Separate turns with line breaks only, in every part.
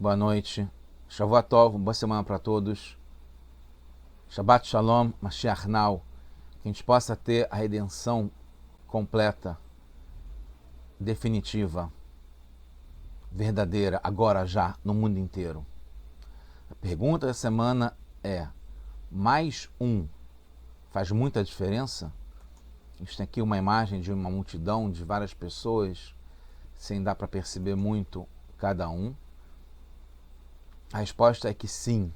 Boa noite. Shavua Tov, boa semana para todos. Shabbat Shalom, Mashiach Now. Que a gente possa ter a redenção completa, definitiva, verdadeira, agora já, no mundo inteiro. A pergunta da semana é: mais um faz muita diferença? A gente tem aqui uma imagem de uma multidão de várias pessoas, sem dar para perceber muito cada um. A resposta é que sim.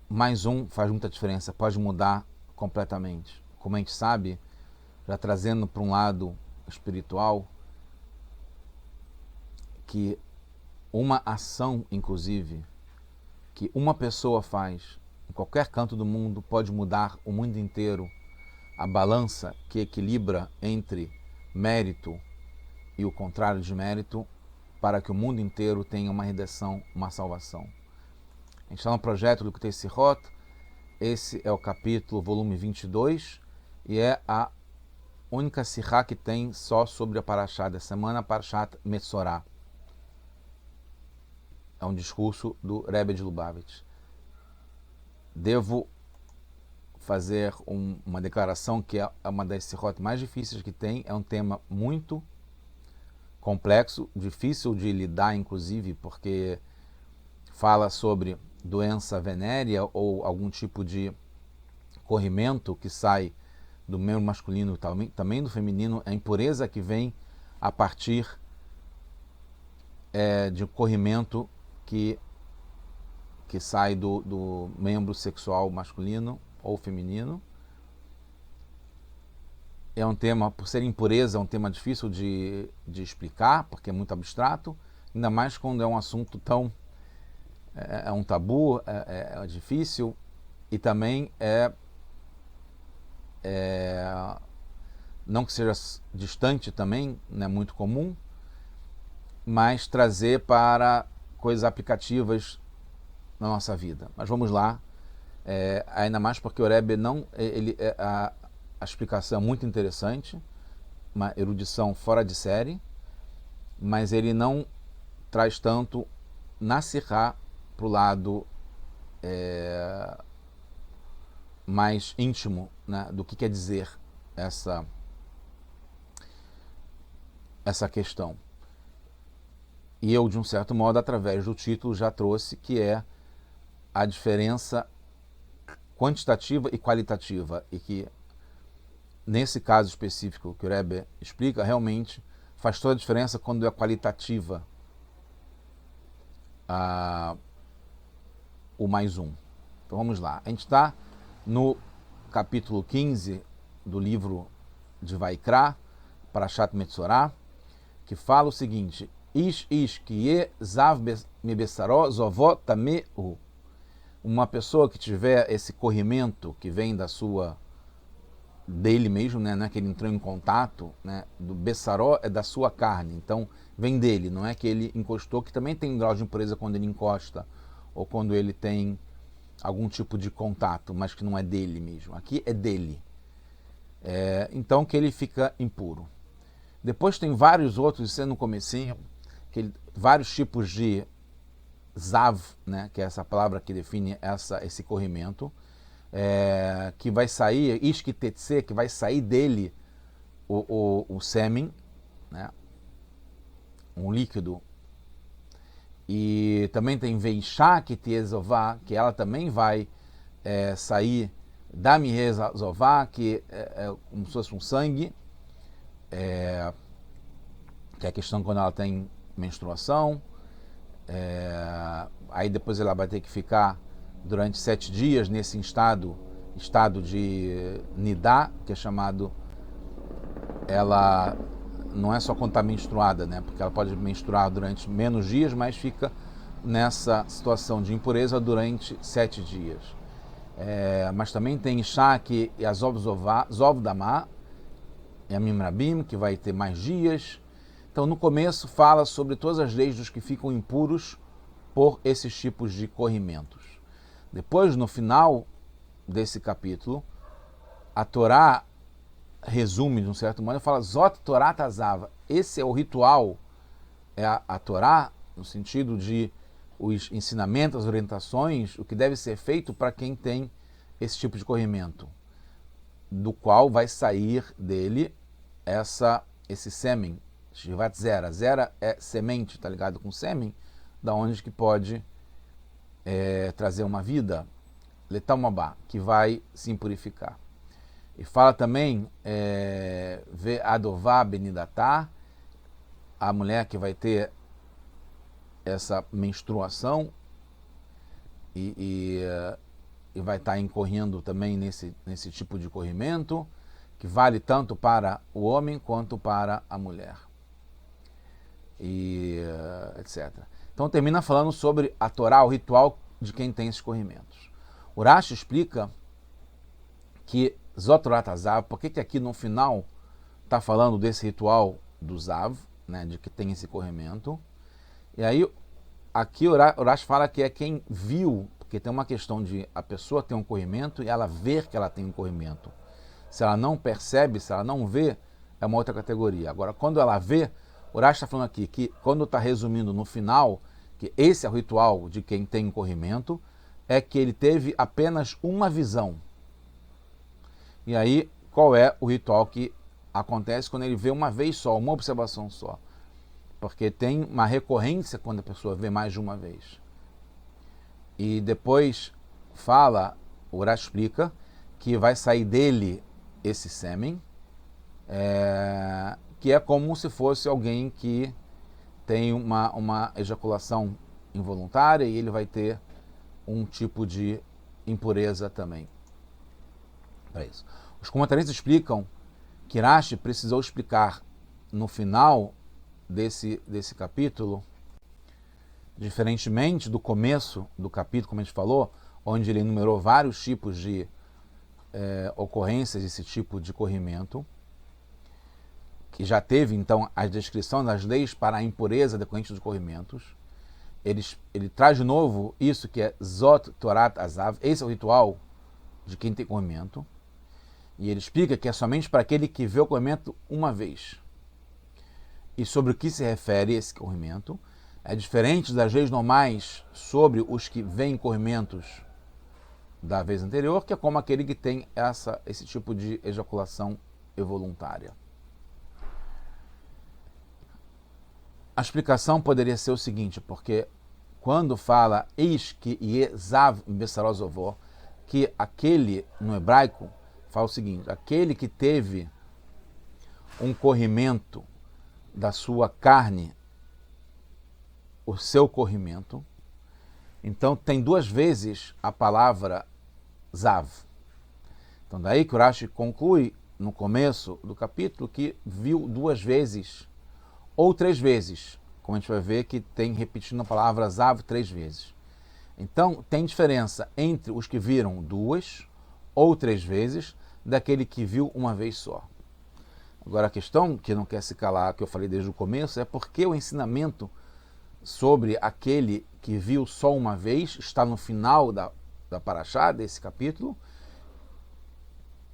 Mais um faz muita diferença, pode mudar completamente. Como a gente sabe, já trazendo para um lado espiritual, que uma ação, inclusive, que uma pessoa faz em qualquer canto do mundo pode mudar o mundo inteiro. A balança que equilibra entre mérito e o contrário de mérito, para que o mundo inteiro tenha uma redenção, uma salvação. A gente está no projeto do Kutei Sihot. Esse é o capítulo, volume 22, e é a única sihá que tem só sobre a Parashá da semana, a Parashat Metzorah. É um discurso do Rebbe de Lubavitch. Devo fazer uma declaração que é uma das sihot mais difíceis que tem. É um tema muito complexo, difícil de lidar, inclusive, porque fala sobre doença venérea ou algum tipo de corrimento que sai do membro masculino, também do feminino, a impureza que vem a partir de um corrimento que sai do membro sexual masculino ou feminino. É um tema, por ser impureza, é um tema difícil de explicar, porque é muito abstrato, ainda mais quando é um assunto tão... é um tabu, é difícil, e também não que seja distante também, não é muito comum, mas trazer para coisas aplicativas na nossa vida. Mas vamos lá, ainda mais porque o Rebbe a explicação é muito interessante, uma erudição fora de série, mas ele não traz tanto na Sihá para o lado mais íntimo, né, do que quer dizer essa questão. E eu, de um certo modo, através do título, já trouxe que é a diferença quantitativa e qualitativa, e que nesse caso específico que o Rebbe explica, realmente faz toda a diferença quando é qualitativa o mais um. Então vamos lá. A gente está no capítulo 15 do livro de Vaikra, Parashat Metzorah, que fala o seguinte: Ish ki zav mebessaró zovó tamehu. Uma pessoa que tiver esse corrimento que vem dele mesmo, né, não é que ele entrou em contato, né, do Bessaró é da sua carne, então vem dele, não é que ele encostou, que também tem um grau de impureza quando ele encosta, ou quando ele tem algum tipo de contato, mas que não é dele mesmo. Aqui é dele. Então que ele fica impuro. Depois tem vários outros, isso é no comecinho, vários tipos de zav, né, que é essa palavra que define esse corrimento, que vai sair, ishkitetse, que vai sair dele o sêmen, né, um líquido. E também tem veishá kitezová, que ela também vai sair da mirezová, que é como se fosse um sangue, que é a questão quando ela tem menstruação. Aí depois ela vai ter que ficar durante 7 dias nesse estado de nidá, que é chamado, ela não é só quando está menstruada, né? Porque ela pode menstruar durante menos dias, mas fica nessa situação de impureza durante 7 dias. Mas também tem Shak e Azov Damá, e a Mimrabim, que vai ter mais dias. Então, no começo, fala sobre todas as leis dos que ficam impuros por esses tipos de corrimentos. Depois, no final desse capítulo, a Torá resume, de um certo modo, e fala Zot Torá Tazava. Esse é o ritual é a Torá, no sentido de os ensinamentos, as orientações, o que deve ser feito para quem tem esse tipo de corrimento, do qual vai sair dele esse sêmen, Shivat Zera. Zera é semente, tá ligado com sêmen, da onde que pode trazer uma vida, Letamabá, que vai se impurificar. E fala também, Ve Adová Benidatá, a mulher que vai ter essa menstruação e vai estar incorrendo também nesse tipo de corrimento, que vale tanto para o homem quanto para a mulher, e etc. Então termina falando sobre a Torá, o ritual de quem tem esses corrimentos. O Rashi explica que Zotorat Azav, por que aqui no final está falando desse ritual do Zav, né, de que tem esse corrimento. E aí aqui o Rashi fala que é quem viu, porque tem uma questão de a pessoa ter um corrimento e ela ver que ela tem um corrimento. Se ela não percebe, se ela não vê, é uma outra categoria. Agora, quando ela vê, o Rashi está falando aqui que, quando está resumindo no final, que esse é o ritual de quem tem um corrimento, é que ele teve apenas uma visão. E aí, qual é o ritual que acontece quando ele vê uma vez só, uma observação só? Porque tem uma recorrência quando a pessoa vê mais de uma vez. E depois fala, o Rashi explica, que vai sair dele esse sêmen, que é como se fosse alguém que tem uma ejaculação involuntária e ele vai ter um tipo de impureza também. Para isso. Os comentaristas explicam que Rashi precisou explicar no final desse capítulo, diferentemente do começo do capítulo, como a gente falou, onde ele enumerou vários tipos de ocorrências desse tipo de corrimento, que já teve então a descrição das leis para a impureza decorrente dos corrimentos. Ele traz de novo isso que é Zot Torat Azav, esse é o ritual de quem tem corrimento, e ele explica que é somente para aquele que vê o corrimento uma vez. E sobre o que se refere esse corrimento, é diferente das leis normais sobre os que veem corrimentos da vez anterior, que é como aquele que tem esse tipo de ejaculação involuntária. A explicação poderia ser o seguinte, porque quando fala Eish que Yezav Bessarozovó, que aquele, no hebraico, fala o seguinte, aquele que teve um corrimento da sua carne, o seu corrimento, então tem duas vezes a palavra Zav. Então daí que o Rashi conclui no começo do capítulo que viu duas vezes ou três vezes, como a gente vai ver que tem repetindo a palavra Zav três vezes. Então tem diferença entre os que viram duas ou três vezes daquele que viu uma vez só. Agora a questão que não quer se calar, que eu falei desde o começo, é porque o ensinamento sobre aquele que viu só uma vez está no final da Parashá, desse capítulo,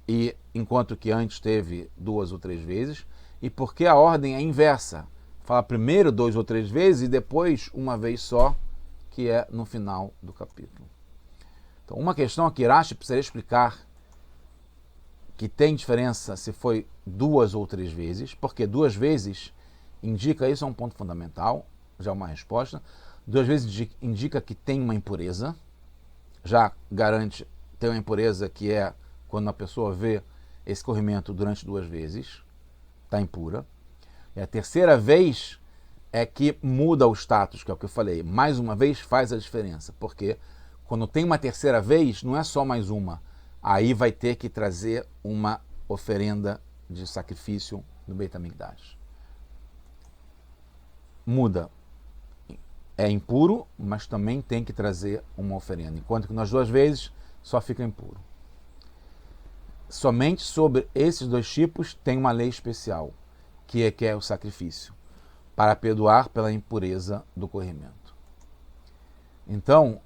e enquanto que antes teve duas ou três vezes, e porque a ordem é inversa. Fala primeiro duas ou três vezes e depois uma vez só, que é no final do capítulo. Então, uma questão que Rashi precisaria explicar, que tem diferença se foi duas ou três vezes, porque duas vezes indica, isso é um ponto fundamental, já uma resposta, duas vezes indica que tem uma impureza, já garante ter uma impureza que é quando a pessoa vê esse corrimento durante duas vezes, está impura. E a terceira vez é que muda o status, que é o que eu falei. Mais uma vez faz a diferença, porque quando tem uma terceira vez, não é só mais uma. Aí vai ter que trazer uma oferenda de sacrifício no Beit HaMikdash. Muda. É impuro, mas também tem que trazer uma oferenda. Enquanto que nas duas vezes só fica impuro. Somente sobre esses dois tipos tem uma lei especial, que é o sacrifício, para perdoar pela impureza do corrimento. Então,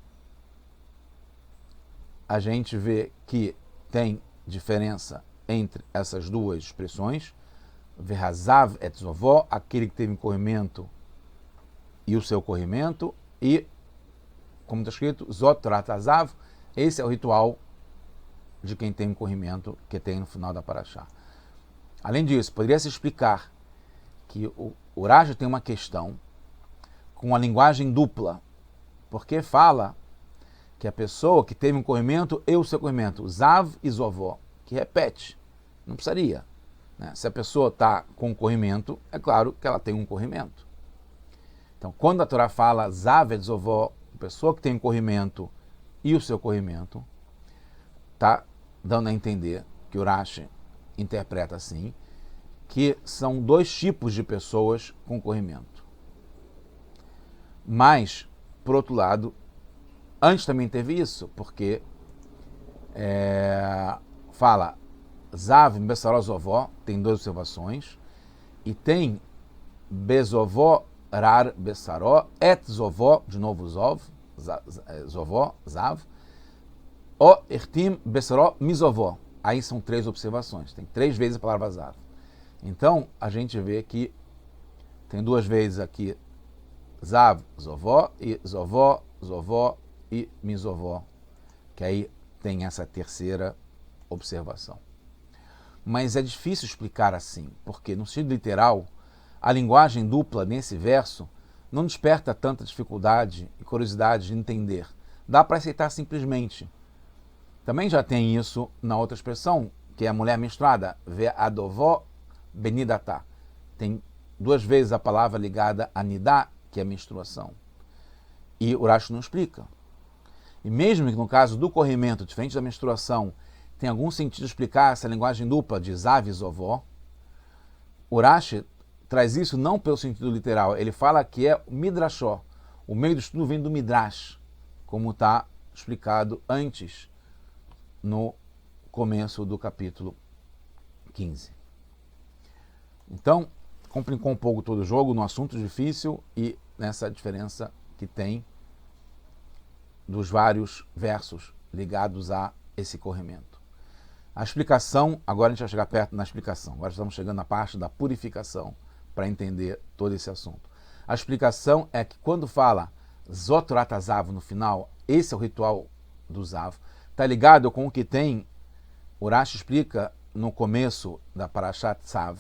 a gente vê que tem diferença entre essas duas expressões, Verhazav et Zovó, aquele que teve um corrimento e o seu corrimento, e, como está escrito, Zot Torat Azav, esse é o ritual de quem tem um corrimento, que tem no final da Parashá. Além disso, poderia-se explicar que o Rashi tem uma questão com a linguagem dupla, porque fala que a pessoa que teve um corrimento e o seu corrimento, Zav e Zovó, que repete, não precisaria. Né? Se a pessoa está com um corrimento, é claro que ela tem um corrimento. Então, quando a Torá fala Zav e Zovó, a pessoa que tem um corrimento e o seu corrimento, está dando a entender que o Rashi interpreta assim, que são dois tipos de pessoas com corrimento. Mas, por outro lado, antes também teve isso, porque fala Zav Besaró Zovó, tem duas observações, e tem Bezovó Rar Besaró, Et Zovó, de novo Zovó, Zav, O Ertim Besaró Mizovó. Aí são três observações, tem 3 vezes a palavra Zav. Então, a gente vê que tem 2 vezes aqui Zav, Zovó, e Zovó, Zovó e Mizovó, que aí tem essa terceira observação. Mas é difícil explicar assim, porque no sentido literal, a linguagem dupla nesse verso não desperta tanta dificuldade e curiosidade de entender. Dá para aceitar simplesmente. Também já tem isso na outra expressão, que é a mulher menstruada, Ve'adovó Benidatá. Tem 2 vezes a palavra ligada a Nidá, que é a menstruação. E o Rashi não explica. E mesmo que no caso do corrimento, diferente da menstruação, tem algum sentido explicar essa linguagem dupla de Zav e Zovó, o Rashi traz isso não pelo sentido literal, ele fala que é Midrashó. O meio do estudo vem do Midrash, como está explicado antes, no começo do capítulo 15. Então, complicou um pouco todo o jogo no assunto difícil e nessa diferença que tem dos vários versos ligados a esse corrimento. A explicação, agora a gente vai chegar perto na explicação, agora estamos chegando na parte da purificação para entender todo esse assunto. A explicação é que quando fala Zot Torat Azav no final, esse é o ritual do Zav, está ligado com o que tem, o Rashi explica no começo da Parashat Tzav,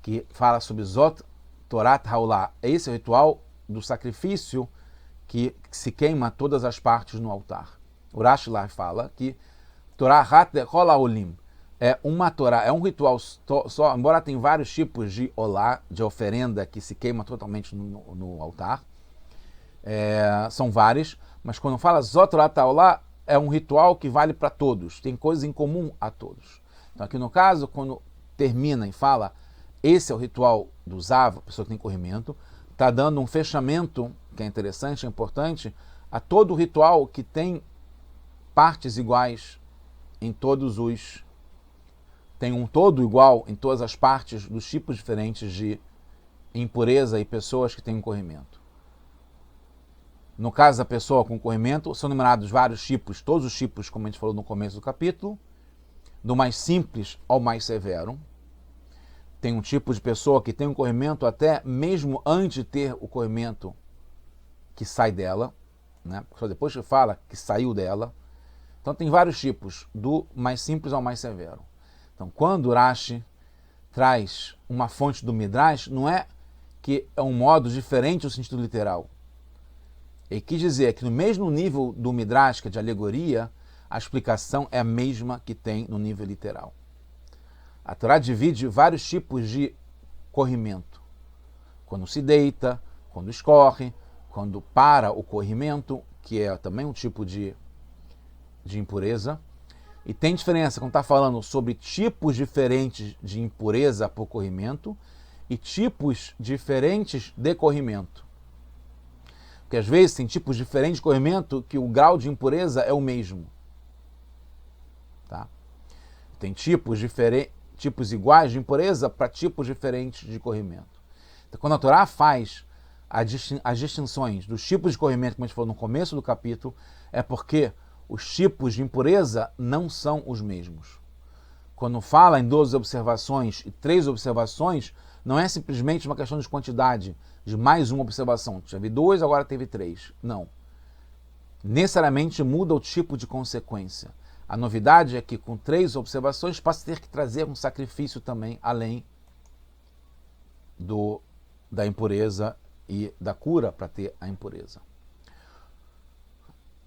que fala sobre Zot Torat Haulá. Esse é o ritual do sacrifício que se queima todas as partes no altar. O Rashi lá fala que Torah Hat Kol Haolim é uma Torá, é um ritual só, embora tem vários tipos de olá, de oferenda que se queima totalmente no altar, são vários, mas quando fala Zot Torat Haulá, é um ritual que vale para todos, tem coisas em comum a todos. Então aqui no caso, quando termina e fala esse é o ritual do Zav, a pessoa que tem corrimento, está dando um fechamento, que é interessante, é importante, a todo o ritual que tem partes iguais em todos os... tem um todo igual em todas as partes dos tipos diferentes de impureza e pessoas que têm um corrimento. No caso da pessoa com corrimento, são numerados vários tipos, todos os tipos, como a gente falou no começo do capítulo, do mais simples ao mais severo. Tem um tipo de pessoa que tem um corrimento até mesmo antes de ter o corrimento que sai dela, né? Só depois que fala que saiu dela. Então tem vários tipos, do mais simples ao mais severo. Então quando o Rashi traz uma fonte do Midrash, não é que é um modo diferente no sentido literal. Ele quis dizer que no mesmo nível do Midrash, que é de alegoria, a explicação é a mesma que tem no nível literal. A Torá divide vários tipos de corrimento. Quando se deita, quando escorre, quando para o corrimento, que é também um tipo de impureza. E tem diferença quando está falando sobre tipos diferentes de impureza por corrimento e tipos diferentes de corrimento. Porque às vezes tem tipos diferentes de corrimento que o grau de impureza é o mesmo. Tá? Tem tipos iguais de impureza para tipos diferentes de corrimento. Então, quando a Torá faz as distinções dos tipos de corrimento, como a gente falou no começo do capítulo, é porque os tipos de impureza não são os mesmos. Quando fala em 12 observações e 3 observações, Não é simplesmente uma questão de quantidade, de mais uma observação. Já vi 2, agora teve 3. Não. Necessariamente muda o tipo de consequência. A novidade é que com 3 observações passa a ter que trazer um sacrifício também, além da impureza e da cura para ter a impureza.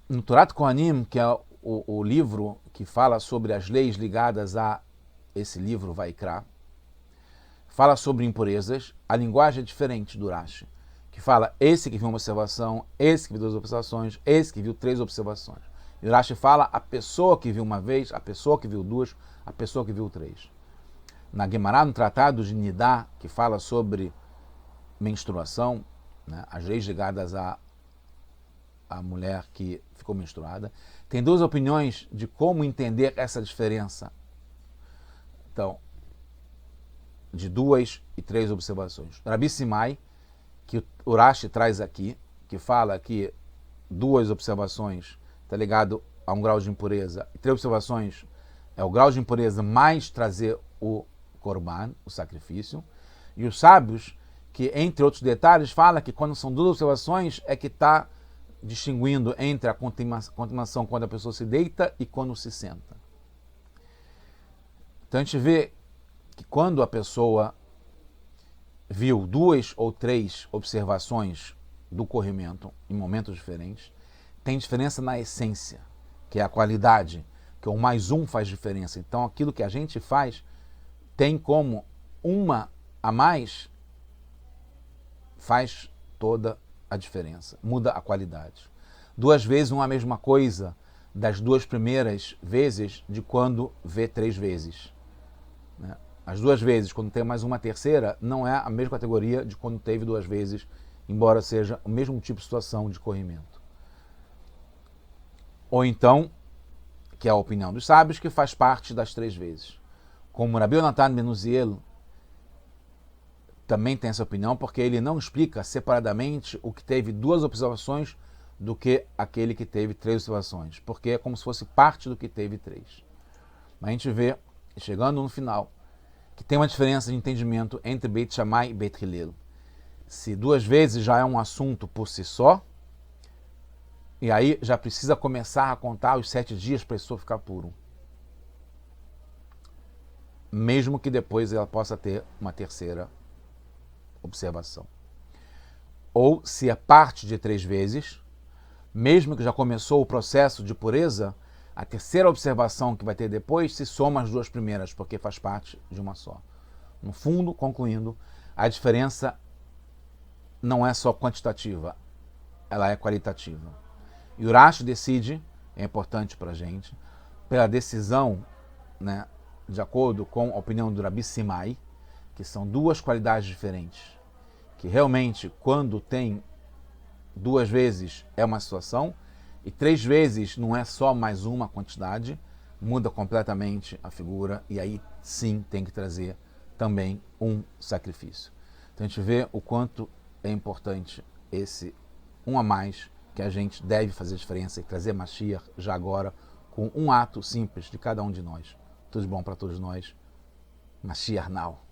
No Torat Kohanim, que é o livro que fala sobre as leis ligadas a esse livro Vaikra, fala sobre impurezas, a linguagem é diferente do Rashi, que fala esse que viu uma observação, esse que viu 2 observações, esse que viu 3 observações. E o Rashi fala a pessoa que viu uma vez, a pessoa que viu 2, a pessoa que viu 3. Na Gemara, no Tratado de Nidá, que fala sobre menstruação, né, as leis ligadas à mulher que ficou menstruada, tem 2 opiniões de como entender essa diferença. Então, de 2 e 3 observações. Rabi Simai, que o Rashi traz aqui, que fala que 2 observações está ligado a um grau de impureza, e 3 observações é o grau de impureza mais trazer o korban, o sacrifício. E os sábios, que entre outros detalhes, fala que quando são 2 observações é que está distinguindo entre a continuação quando a pessoa se deita e quando se senta. Então a gente vê que quando a pessoa viu 2 ou 3 observações do corrimento em momentos diferentes, tem diferença na essência, que é a qualidade, que o mais um faz diferença. Então aquilo que a gente faz tem como uma a mais faz toda a diferença, muda a qualidade. 2 vezes não é a mesma coisa das 2 primeiras vezes de quando vê 3 vezes. Né? As 2 vezes, quando tem mais uma terceira, não é a mesma categoria de quando teve 2 vezes, embora seja o mesmo tipo de situação de corrimento. Ou então, que é a opinião dos sábios, que faz parte das 3 vezes. Como Rabi Yonatan ben Uziel também tem essa opinião, porque ele não explica separadamente o que teve 2 observações do que aquele que teve 3 observações, porque é como se fosse parte do que teve 3. Mas a gente vê, chegando no final, que tem uma diferença de entendimento entre Beit Shammai e Beit Hillel. Se 2 vezes já é um assunto por si só, e aí já precisa começar a contar os 7 dias para a pessoa ficar puro. Mesmo que depois ela possa ter uma terceira observação. Ou se é parte de 3 vezes, mesmo que já começou o processo de pureza, a terceira observação que vai ter depois se soma às 2 primeiras, porque faz parte de uma só. No fundo, concluindo, a diferença não é só quantitativa, ela é qualitativa. E o Rashi decide, é importante para a gente, pela decisão, né, de acordo com a opinião do Rabi Simai, que são 2 qualidades diferentes, que realmente quando tem 2 vezes é uma situação, e 3 vezes não é só mais uma quantidade, muda completamente a figura, e aí sim tem que trazer também um sacrifício. Então a gente vê o quanto é importante esse um a mais, que a gente deve fazer diferença e trazer Mashiach já agora, com um ato simples de cada um de nós. Tudo de bom para todos nós. Mashiach now.